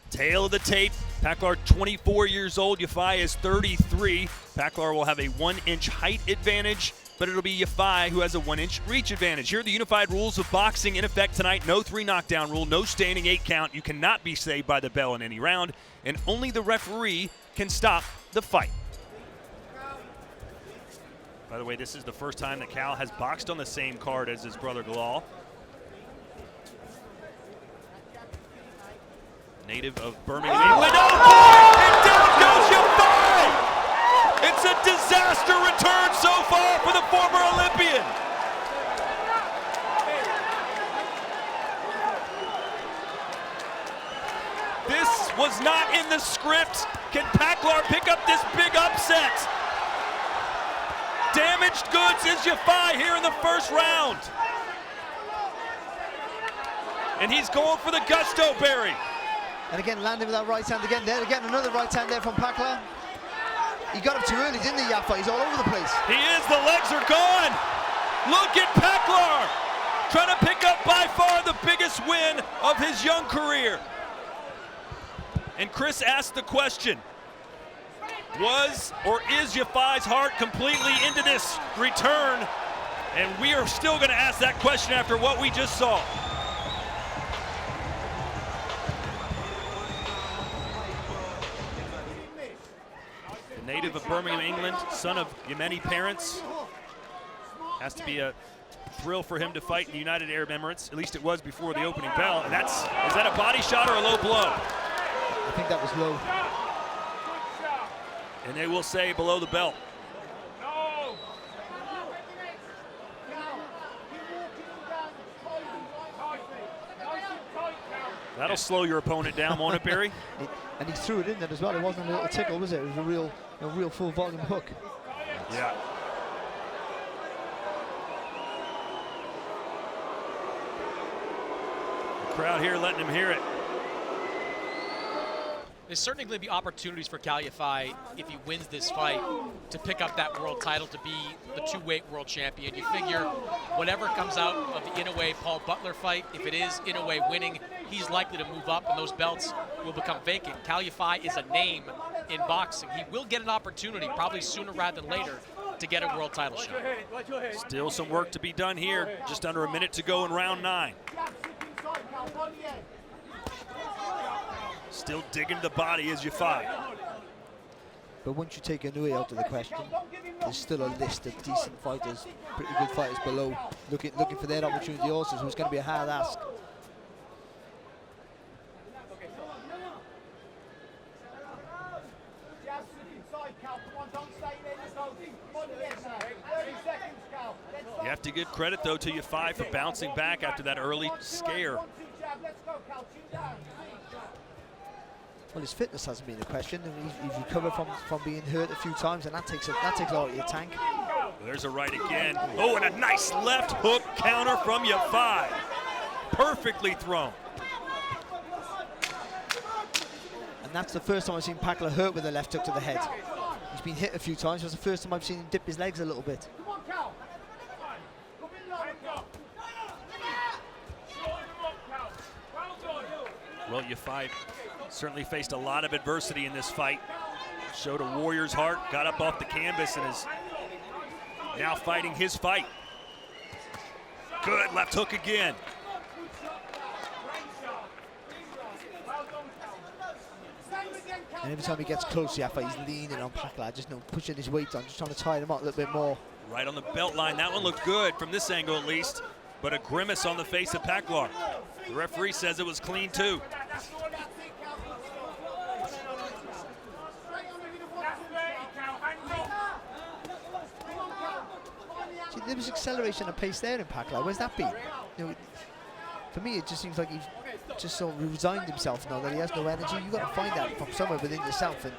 Tail of the tape. Paklar 24 years old, Yafai is 33. Paklar will have a 1-inch height advantage, but it'll be Yafai who has a 1-inch reach advantage. Here are the unified rules of boxing in effect tonight. No 3 knockdown rule, no standing 8 count. You cannot be saved by the bell in any round, and only the referee can stop the fight. By the way, this is the first time that Cal has boxed on the same card as his brother Galal. Native of Birmingham, England. Oh boy! And down goes Yafai! It's a disaster return so far for the former Olympian. This was not in the script. Can Paklar pick up this big upset? Damaged goods is Yafai here in the first round. And he's going for the gusto berry. And again, landing with that right hand again there. Again, another right hand there from Paklar. He got up too early, didn't he, Yafai? He's all over the place. He is, the legs are gone. Look at Paklar, trying to pick up by far the biggest win of his young career. And Chris asked the question, was or is Yafai's heart completely into this return? And we are still going to ask that question after what we just saw. Native of Birmingham, England, son of Yemeni parents. Has to be a thrill for him to fight in the United Arab Emirates. At least it was before the opening bell. And is that a body shot or a low blow? I think that was low. And they will say below the belt. That'll slow your opponent down, won't it, Barry? And he threw it in there as well. It wasn't a little tickle, was it? It was a real full volume hook. Yeah. The crowd here letting him hear it. There's certainly going to be opportunities for Cal Yafai if he wins this fight to pick up that world title, to be the 2-weight world champion. You figure whatever comes out of the Inoue-Paul Butler fight, if it is Inoue winning, he's likely to move up and those belts will become vacant. Cal Yafai is a name in boxing. He will get an opportunity, probably sooner rather than later, to get a world title shot. Still some work to be done here. Just under a minute to go in round 9. Still digging the body is Yafai. But once you take Inoue out of the question, there's still a list of decent fighters, pretty good fighters below, looking for their opportunity also, so it's going to be a hard ask. You have to give credit, though, to Yafai for bouncing back after that early scare. Well, his fitness hasn't been a question. He's recovered from being hurt a few times, and that takes a lot out of your tank. There's a right again. Oh, and a nice left hook counter from Yafai. Perfectly thrown. And that's the first time I've seen Paklar hurt with a left hook to the head. He's been hit a few times. It was the first time I've seen him dip his legs a little bit. Well, Yafai certainly faced a lot of adversity in this fight. Showed a warrior's heart, got up off the canvas, and is now fighting his fight. Good left hook again. And every time he gets close, Yafai, he's leaning on Paklar, just pushing his weight on, just trying to tire him out a little bit more. Right on the belt line. That one looked good from this angle at least, but a grimace on the face of Paklar. The referee says it was clean too. See, there was acceleration and pace there in Paklar. Where's that been? You know, for me, it just seems like he's just so resigned himself now that he has no energy. You've got to find that from somewhere within yourself. And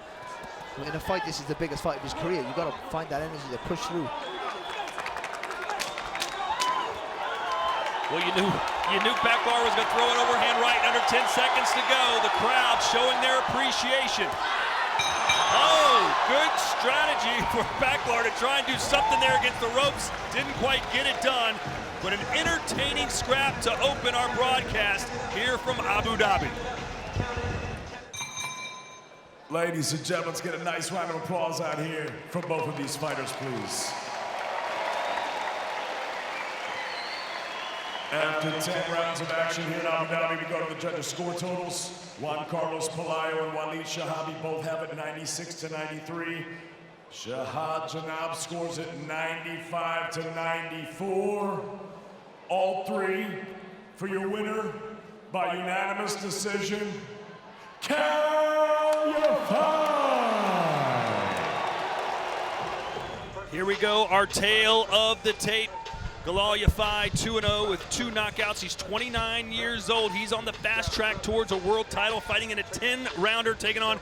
in a fight, this is the biggest fight of his career. You've got to find that energy to push through. Well, you knew Paklar was going to throw it overhand right under 10 seconds to go. The crowd showing their appreciation. Oh, good strategy for Paklar to try and do something there against the ropes. Didn't quite get it done, but an entertaining scrap to open our broadcast here from Abu Dhabi. Ladies and gentlemen, let's get a nice round of applause out here for both of these fighters, please. After 10 rounds of action here in Abu Dhabi, we go to the judges' score totals. Juan Carlos Pelayo and Walid Shahabi both have it 96-93. Shahad Janab scores it 95-94. All three for your winner by unanimous decision. Here we go, our tale of the tape. Galal Yafai 2-0 with 2 knockouts. He's 29 years old. He's on the fast track towards a world title, fighting in a 10-rounder, taking on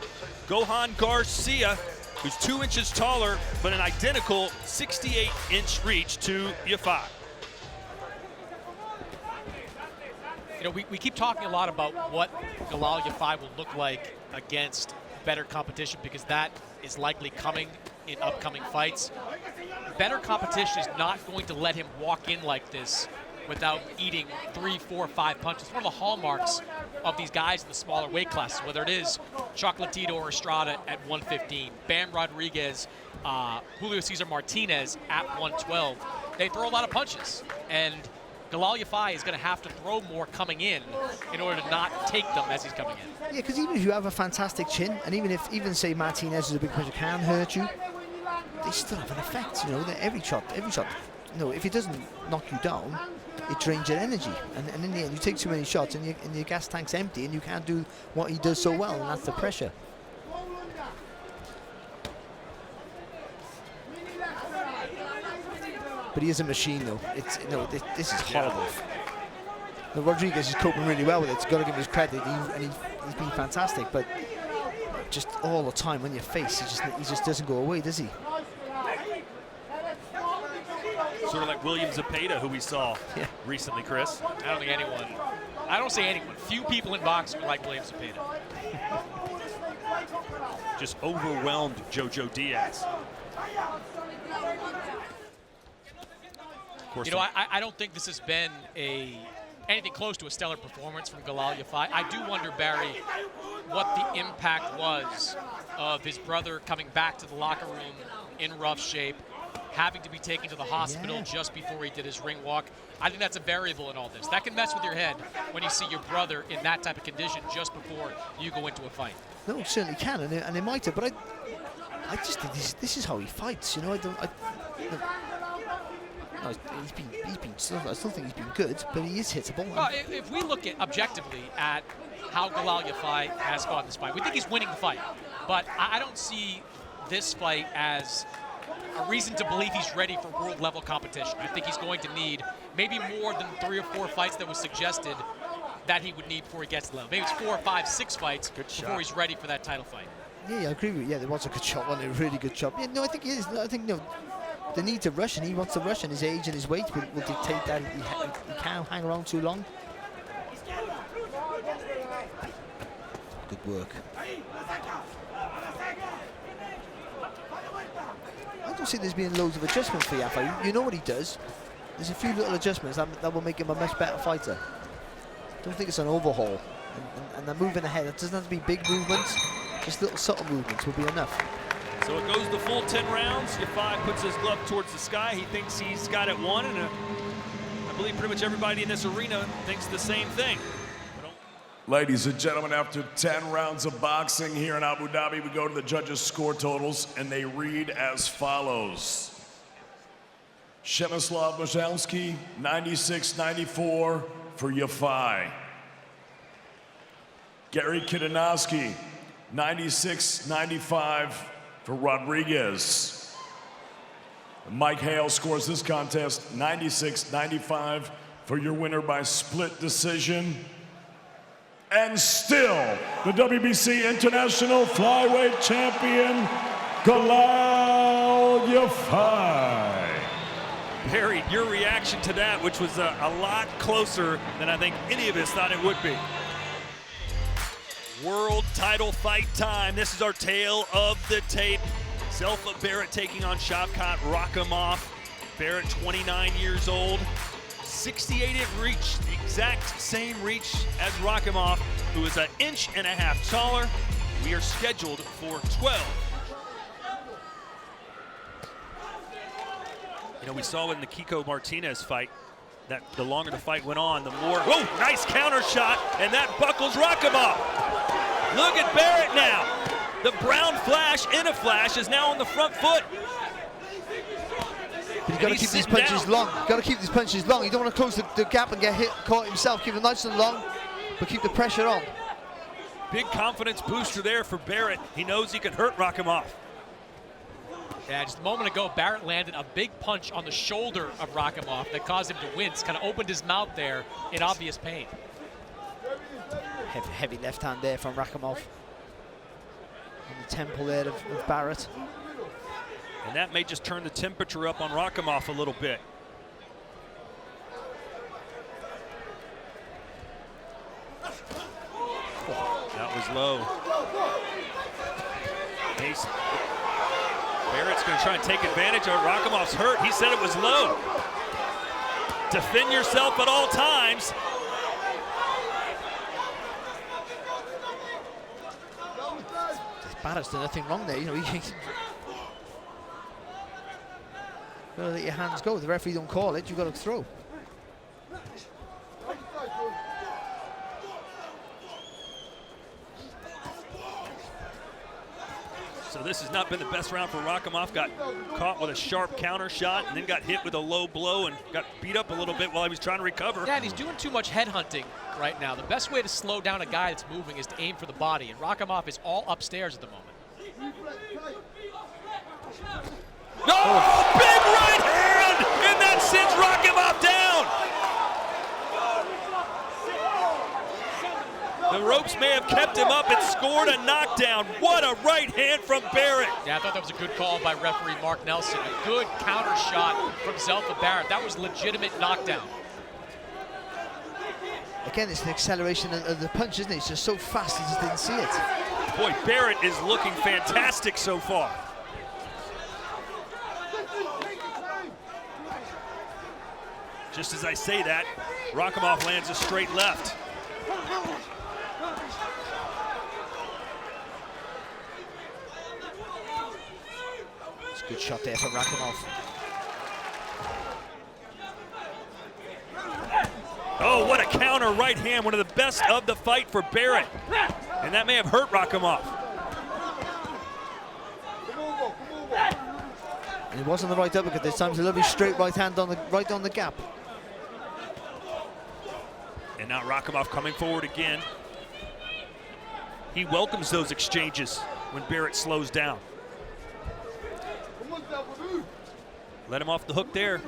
Gohan Garcia, who's 2 inches taller, but an identical 68-inch reach to Yafai. You know, we keep talking a lot about what Galal Yafai will look like against better competition, because that is likely coming in upcoming fights. Better competition is not going to let him walk in like this without eating 3, 4, 5 punches. One of the hallmarks of these guys in the smaller weight classes, whether it is Chocolatito or Estrada at 115, Bam Rodriguez, Julio Cesar Martinez at 112, they throw a lot of punches. And Galal Yafai is going to have to throw more coming in order to not take them as he's coming in. Yeah, because even if you have a fantastic chin, and even say Martinez is a big puncher, can hurt you, they still have an effect, you know. Every shot, you know, if it doesn't knock you down, it drains your energy, and in the end, you take too many shots, and your gas tank's empty, and you can't do what he does so well, and that's the pressure. But he is a machine, though. It's, you know, this is horrible. Now, Rodriguez is coping really well with it. It's got to give him his credit, he's been fantastic. But just all the time on your face, he just doesn't go away, does he? Sort of like William Zepeda, who we saw recently, Chris. I don't say anyone. Few people in boxing like William Zepeda. Just overwhelmed Jojo Diaz. You know, I don't think this has been anything close to a stellar performance from Galal Yafai. I do wonder, Barry, what the impact was of his brother coming back to the locker room in rough shape, having to be taken to the hospital just before he did his ring walk. I think that's a variable in all this. That can mess with your head when you see your brother in that type of condition just before you go into a fight. No, it certainly can, and it might have, but I just think this is how he fights, you know. I still think he's been good, but he is hittable. Well, if we look at objectively at how Galal Yafai has fought this fight, we think he's winning the fight. But I don't see this fight as a reason to believe he's ready for world-level competition. I think he's going to need maybe more than 3 or 4 fights that was suggested that he would need before he gets to level. Maybe it's 4 or 5, 6 fights before he's ready for that title fight. Yeah, I agree with you. Yeah, there was a good shot, wasn't it? A really good shot. Yeah, no, I think he is. I think, no, the need to rush, and he wants to rush, and his age and his weight will dictate that he can't hang around too long. Good work. I don't see there's been loads of adjustments for Yafai. You know what he does. There's a few little adjustments that will make him a much better fighter. I don't think it's an overhaul. And they're moving ahead. It doesn't have to be big movements. Just little subtle movements will be enough. So it goes the full 10 rounds. Yafai puts his glove towards the sky. He thinks he's got it won, and I believe pretty much everybody in this arena thinks the same thing. Ladies and gentlemen, after 10 rounds of boxing here in Abu Dhabi, we go to the judges' score totals, and they read as follows. Przemysław Michalski, 96-94 for Yafai. Gary Kidanowski, 96-95 for Rodriguez. Mike Hale scores this contest 96-95 for your winner by split decision. And still, the WBC International Flyweight Champion, Galal Yafai. Barry, your reaction to that, which was a lot closer than I think any of us thought it would be. World title fight time. This is our tale of the tape. Zelfa Barrett taking on Shavkat Rakhimov. Barrett, 29 years old. 68-inch reach, the exact same reach as Rakhimov, who is 1.5 inches taller. We are scheduled for 12. You know, we saw in the Kiko Martinez fight that the longer the fight went on, the more, whoa, nice counter shot, and that buckles Rakimov. Look at Barrett now. The brown flash in a flash is now on the front foot. But you've got to keep these punches long. You've got to keep these punches long. You don't want to close the gap and get hit, caught himself. Keep it nice and long, but keep the pressure on. Big confidence booster there for Barrett. He knows he can hurt Rakimov. Yeah, just a moment ago, Barrett landed a big punch on the shoulder of Rakimov that caused him to wince, kind of opened his mouth there in obvious pain. Heavy left hand there from Rakimov. On the temple there of Barrett. And that may just turn the temperature up on Rakimov a little bit. That was low. Barrett's going to try and take advantage of it. Rakimov's hurt. He said it was low. Defend yourself at all times. Barrett's done nothing wrong there. You know, you gotta let your hands go. The referee don't call it. You got to throw. So this has not been the best round for Rakimov. Got caught with a sharp counter shot and then got hit with a low blow and got beat up a little bit while he was trying to recover. Yeah, and he's doing too much head hunting right now. The best way to slow down a guy that's moving is to aim for the body, and Rakimov is all upstairs at the moment. Oh, big right hand! And that sends Rakimov down! The ropes may have kept him up and scored a knockdown. What a right hand from Barrett. Yeah, I thought that was a good call by referee Mark Nelson. A good counter shot from Zelfa Barrett. That was legitimate knockdown. Again, it's the acceleration of the punch, isn't it? It's just so fast, he just didn't see it. Boy, Barrett is looking fantastic so far. Just as I say that, Rakimov lands a straight left. It's a good shot there from Rakimov. Oh, what a counter right hand, one of the best of the fight for Barrett. And that may have hurt Rakimov. And it wasn't the right uppercut this time. It's a lovely straight right hand on right on the gap. And now Rakimov coming forward again. He welcomes those exchanges when Barrett slows down. Let him off the hook there.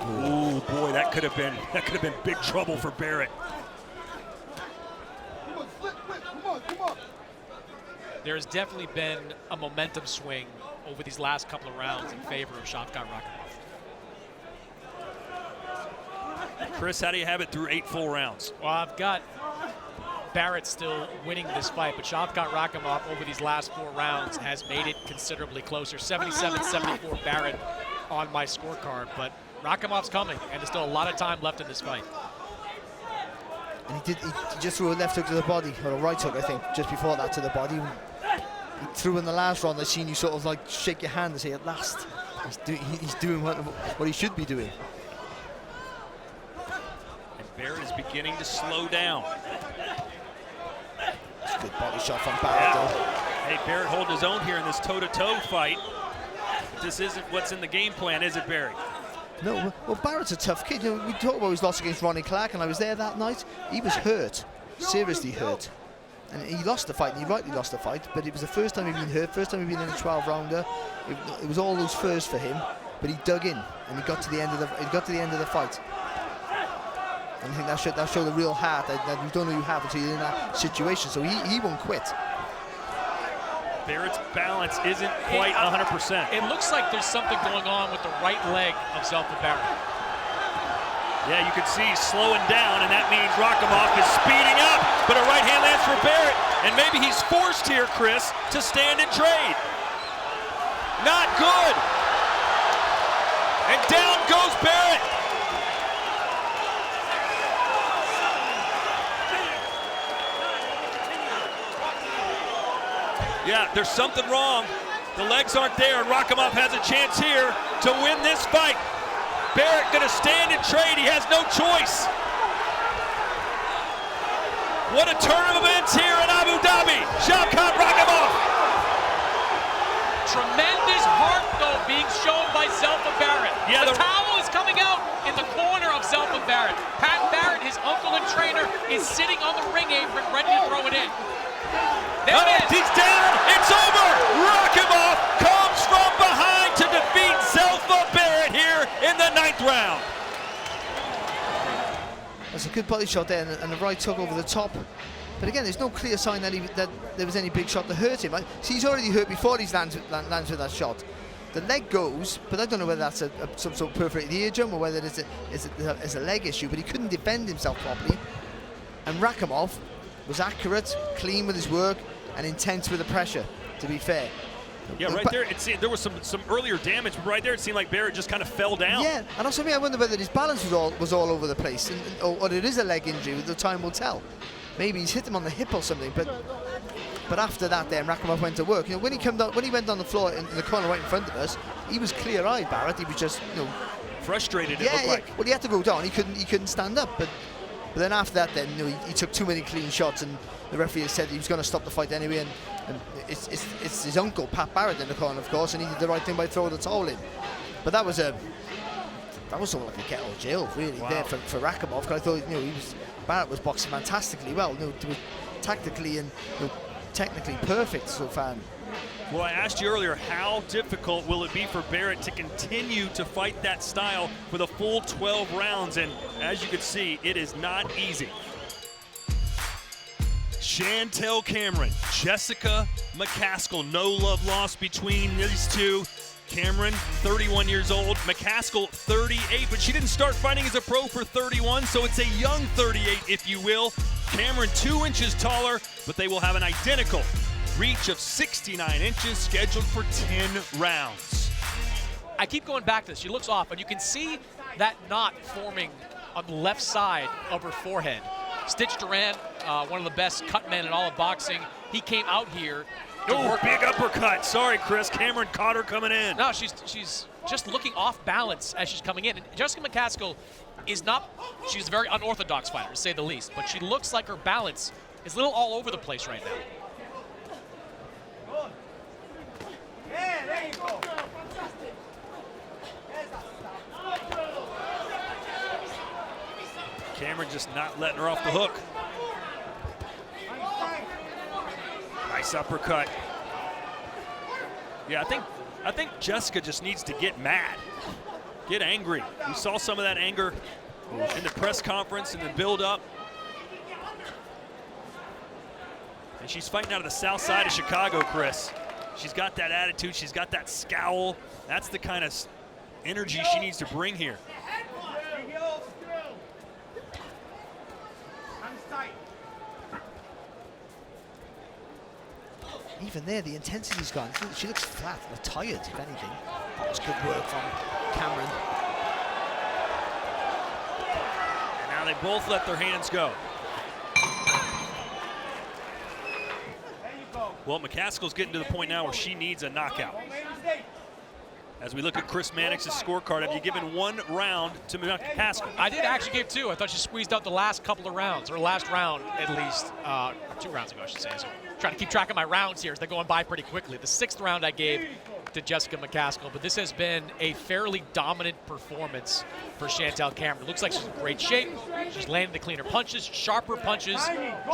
Oh boy, that could have been big trouble for Barrett. There's definitely been a momentum swing over these last couple of rounds in favor of Shavkat Rakimov. Chris, how do you have it through 8 full rounds? Well, I've got Barrett still winning this fight, but Shavkat Rakimov over these last 4 rounds has made it considerably closer. 77-74 Barrett on my scorecard, but Rakimov's coming, and there's still a lot of time left in this fight. And he just threw a left hook to the body, or a right hook, I think, just before that to the body. He threw in the last round. I seen you sort of like shake your hand and say, at last, he's doing what he should be doing. And Barrett is beginning to slow down. It's a good body shot from Barrett, though. Hey, Barrett holding his own here in this toe-to-toe fight. This isn't what's in the game plan, is it, Barry? No, well, Barrett's a tough kid. You know, we talk about his loss against Ronnie Clark, and I was there that night. He was hurt, seriously hurt. And he lost the fight, and he rightly lost the fight, but it was the first time he'd been hurt, first time he'd been in a 12-rounder. It was all those firsts for him, but he dug in, and he got to the end of the fight. And I think that showed the real heart that you don't know you have until you're in that situation. So he won't quit. Barrett's balance isn't quite 100%. It looks like there's something going on with the right leg of Zelfa Barrett. Yeah, you can see he's slowing down, and that means Rakimov is speeding up, but a right hand lands for Barrett, and maybe he's forced here, Chris, to stand and trade. Not good. And down goes Barrett. Yeah, there's something wrong. The legs aren't there, and Rakimov has a chance here to win this fight. Barrett gonna stand and trade. He has no choice. What a turn of events here in Abu Dhabi. Shavkat Rakimov. Tremendous heart, though, being shown by Zelfa Barrett. Yeah, the towel is coming out in the corner of Zelfa Barrett. Pat Barrett, his uncle and trainer, is sitting on the ring apron ready to throw it in. There it is. He's down. It's over. Rakimov comes from behind to defeat Zelfa Barrett here in the 9th round. That's a good body shot there, and the right hook over the top. But again, there's no clear sign that, that there was any big shot to hurt him. See, he's already hurt before he lands with that shot. The leg goes, but I don't know whether that's some sort of perforated eardrum or whether it's a leg issue, but he couldn't defend himself properly. And Rakimov was accurate, clean with his work, and intense with the pressure, to be fair. Yeah, right there, there was some earlier damage, but right there it seemed like Barrett just kind of fell down. Yeah, and also I wonder whether his balance was all over the place, or it is a leg injury, the time will tell. Maybe he's hit him on the hip or something, but after that then Rakimov went to work. You know, when he went on the floor in the corner right in front of us, he was clear-eyed, Barrett. He was just, you know, frustrated, it looked like. Well, he had to go down. He couldn't stand up, but then after that then, you know, he took too many clean shots, and the referee said he was going to stop the fight anyway, and it's his uncle, Pat Barrett, in the corner, of course, and he did the right thing by throwing the towel in. But that was sort of like a get out of jail, really, there for Rakimov, because I thought, you know, Barrett was boxing fantastically well, you know, tactically and, you know, technically perfect so far. Well, I asked you earlier, how difficult will it be for Barrett to continue to fight that style for the full 12 rounds? And as you can see, it is not easy. Chantel Cameron, Jessica McCaskill, no love lost between these two. Cameron, 31 years old, McCaskill, 38, but she didn't start fighting as a pro for 31, so it's a young 38, if you will. Cameron 2 inches taller, but they will have an identical reach of 69 inches, scheduled for 10 rounds. I keep going back to this. She looks off, and you can see that knot forming on the left side of her forehead. Stitch Duran, one of the best cut men in all of boxing, he came out here. Oh, big uppercut. Sorry, Chris. Cameron caught her coming in. No, she's just looking off balance as she's coming in. And Jessica McCaskill is not, she's a very unorthodox fighter, to say the least, but she looks like her balance is a little all over the place right now. Yeah, there you go. Cameron just not letting her off the hook. Nice uppercut. Yeah, I think Jessica just needs to get mad, get angry. We saw some of that anger in the press conference and the build-up. And she's fighting out of the south side of Chicago, Chris. She's got that attitude. She's got that scowl. That's the kind of energy she needs to bring here. Even there, the intensity's gone. She looks flat or tired, if anything. That was good work from Cameron. And now they both let their hands go. Well, McCaskill's getting to the point now where she needs a knockout. As we look at Chris Mannix's scorecard, have you given 1 round to McCaskill? I did actually give 2. I thought she squeezed out the last couple of rounds, or last round at least, 2 rounds ago, I should say. So trying to keep track of my rounds here as they're going by pretty quickly. The 6th round I gave to Jessica McCaskill, but this has been a fairly dominant performance for Chantel Cameron. It looks like she's in great shape. She's landing the cleaner punches, sharper punches.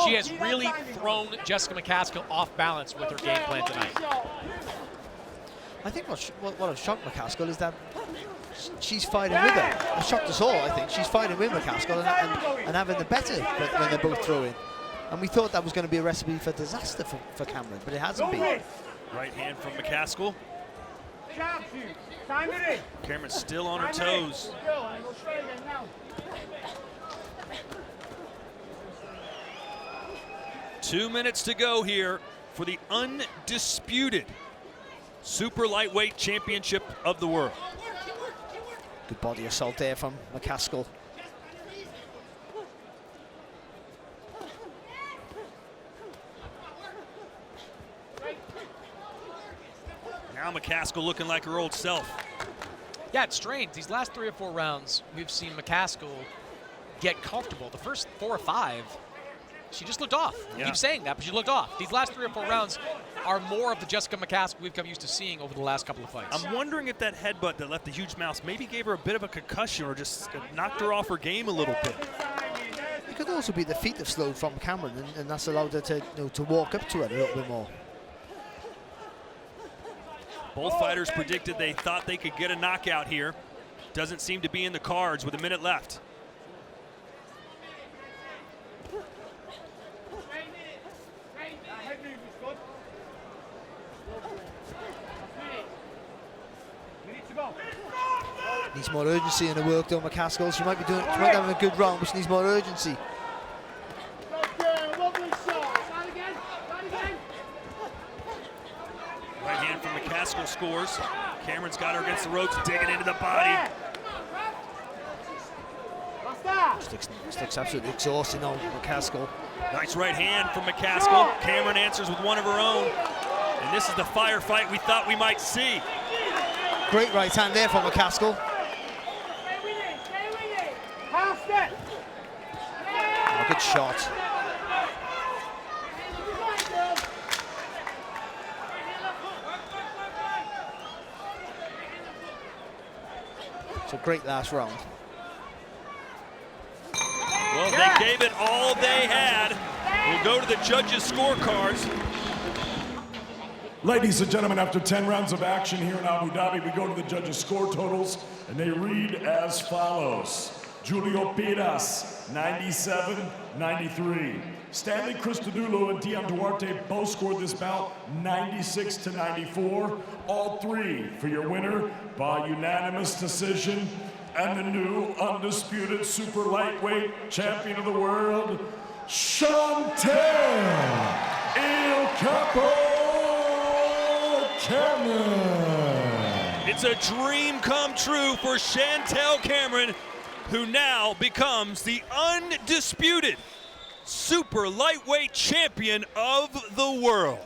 She has really thrown Jessica McCaskill off balance with her game plan tonight. I think what has shocked McCaskill is that she's fighting with her. It shocked us all, I think. She's fighting with McCaskill and having the better when they're both throwing. And we thought that was going to be a recipe for disaster for Cameron, but it hasn't been. Right hand from McCaskill. Cameron's still on her toes. Two minutes to go here for the undisputed super lightweight championship of the world. Good body assault there from McCaskill. Now McCaskill looking like her old self. Yeah, it's strange. These last 3 or 4 rounds, we've seen McCaskill get comfortable. The first 4 or 5, she just looked off. I keep saying that, but she looked off. These last 3 or 4 rounds are more of the Jessica McCaskill we've come used to seeing over the last couple of fights. I'm wondering if that headbutt that left the huge mouse maybe gave her a bit of a concussion or just knocked her off her game a little bit. It could also be the feet have slowed from Cameron, and that's allowed her to, to walk up to it a little bit more. Both fighters predicted they thought they could get a knockout here. Doesn't seem to be in the cards with a minute left. Needs more urgency in the work though, McCaskill. She might be having a good round, but she needs more urgency. Right hand from McCaskill scores. Cameron's got her against the ropes, digging into the body. This looks absolutely exhausting now, McCaskill. Nice right hand from McCaskill. Cameron answers with one of her own. And this is the firefight we thought we might see. Great right hand there from McCaskill. Oh, good shot. It's a great last round. Well, they gave it all they had. We'll go to the judges' scorecards. Ladies and gentlemen, after 10 rounds of action here in Abu Dhabi, we go to the judges' score totals, and they read as follows. Julio Piras, 97-93. Stanley Cristodulo and Dion Duarte both scored this bout 96-94. All 3 for your winner by unanimous decision, and the new undisputed super lightweight champion of the world, Chantel Il Capo Cameron. It's a dream come true for Chantel Cameron, who now becomes the undisputed super lightweight champion of the world.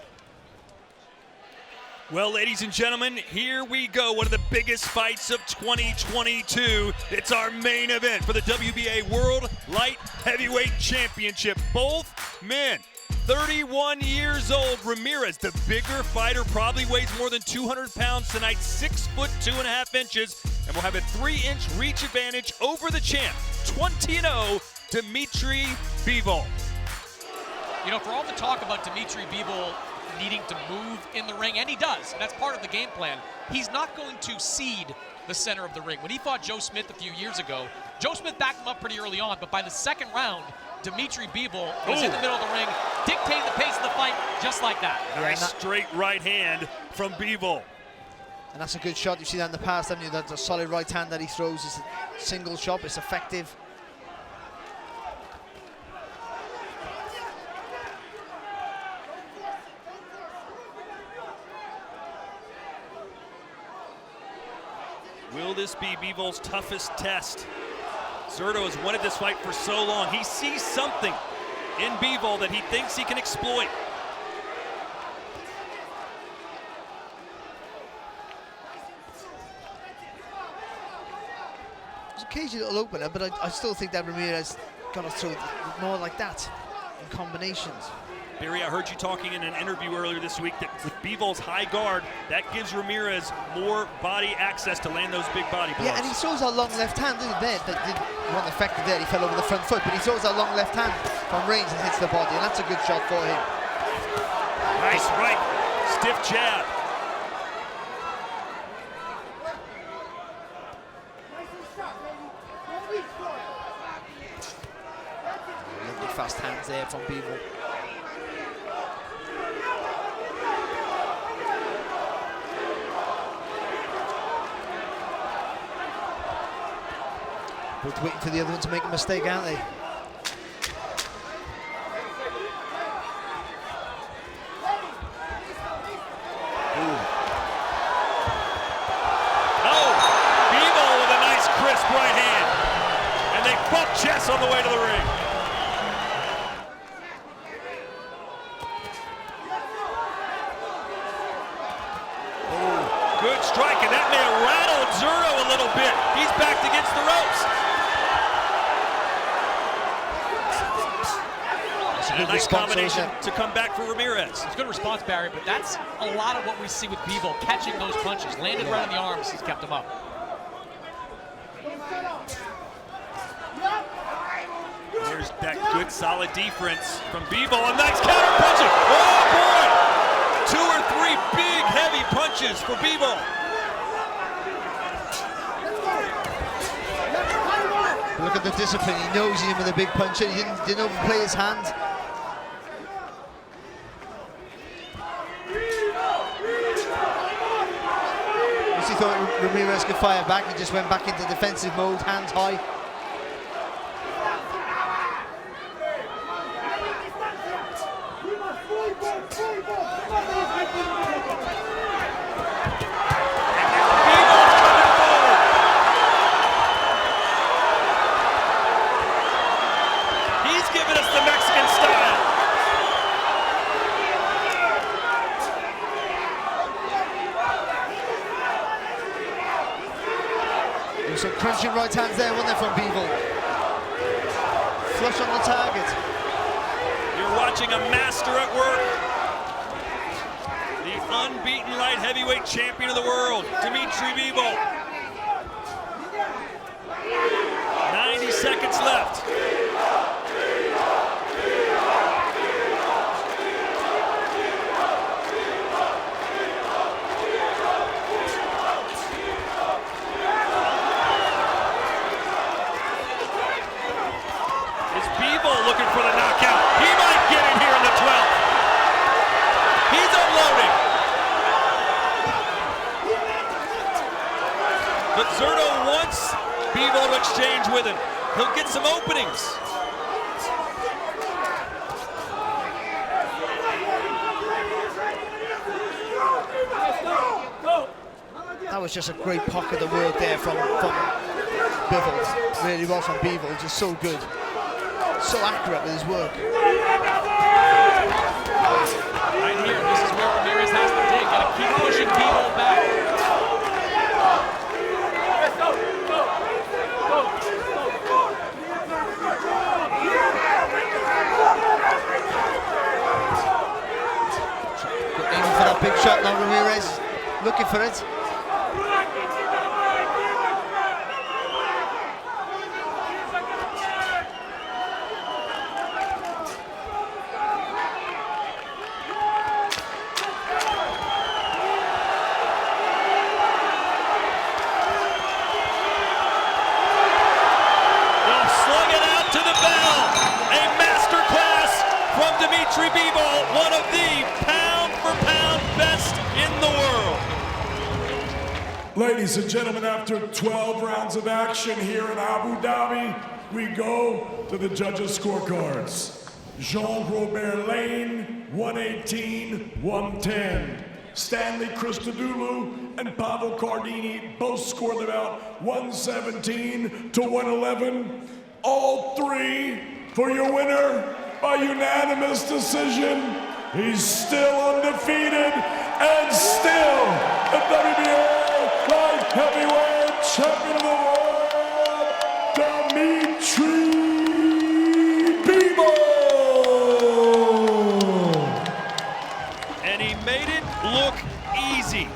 Well, ladies and gentlemen, here we go. One of the biggest fights of 2022. It's our main event for the WBA World Light Heavyweight Championship. Both men, 31 years old. Ramirez, the bigger fighter, probably weighs more than 200 pounds tonight, 6 foot 2.5 inches, and will have a 3-inch reach advantage over the champ, 20-0, Dmitry Bivol. You know, for all the talk about Dmitry Bivol needing to move in the ring, and he does, and that's part of the game plan, he's not going to cede the center of the ring. When he fought Joe Smith a few years ago, Joe Smith backed him up pretty early on, but by the second round, Dmitry Bivol was in the middle of the ring, dictating the pace of the fight just like that. Nice straight right hand from Bivol. And that's a good shot. You've seen that in the past, haven't you? That's a solid right hand that he throws. It's a single shot. It's effective. Will this be Bivol's toughest test? Zurdo has wanted this fight for so long. He sees something in Bivol that he thinks he can exploit. There's occasionally a little opener, but I still think that Ramirez got to throw more like that in combinations. Barry, I heard you talking in an interview earlier this week that with Bivol's high guard, that gives Ramirez more body access to land those big body blows. Yeah, and he throws that long left hand, didn't he? That wasn't effective there. He fell over the front foot, but he throws that long left hand from range and hits the body, and that's a good shot for him. Nice right, stiff jab. Lovely fast hands there from Bivol. Both waiting for the other one to make a mistake, aren't they? Oh, Bivol with a nice crisp right hand. And they bump chests on the way to the ring. Oh. strike, and that may have rattled Zurdo a little bit. He's backed against the ropes. And a nice combination to come back for Ramirez. It's a good response, Barry, but that's a lot of what we see with Bivol, catching those punches. Landed right on the arms, he's kept them up. Here's that good, solid defense from Bivol. A nice counter punching. Oh, boy! 2 or 3 big, heavy punches for Bivol. Look at the discipline. He knows he's in with a big puncher. He didn't overplay his hand. Once he thought Ramirez could fire back, he just went back into defensive mode, hands high. Some crunching right hands there, wasn't there, from Bivol? Flush on the target. You're watching a master at work. The unbeaten light heavyweight champion of the world, Dmitry Bivol. 90 seconds left. Looking for the knockout. He might get it here in the 12th. He's unloading. But Zurdo wants Bivol to exchange with him. He'll get some openings. That was just a great pocket of work there from Bivol. Really was from Bivol, just so good. So accurate with his work. Right here, this is where Ramirez has to dig. Gotta keep pushing Bivol back. Aiming for that big shot now, Ramirez. Looking for it. Dmitry Bivol, one of the pound-for-pound best in the world. Ladies and gentlemen, after 12 rounds of action here in Abu Dhabi, we go to the judges' scorecards. Jean-Robert Lane, 118-110. Stanley Christodoulou and Pavel Cardini both scored about 117-111. All three for your winner by unanimous decision. He's still undefeated and still the WBA light heavyweight champion of the world, Dmitry Bivol. And he made it look easy.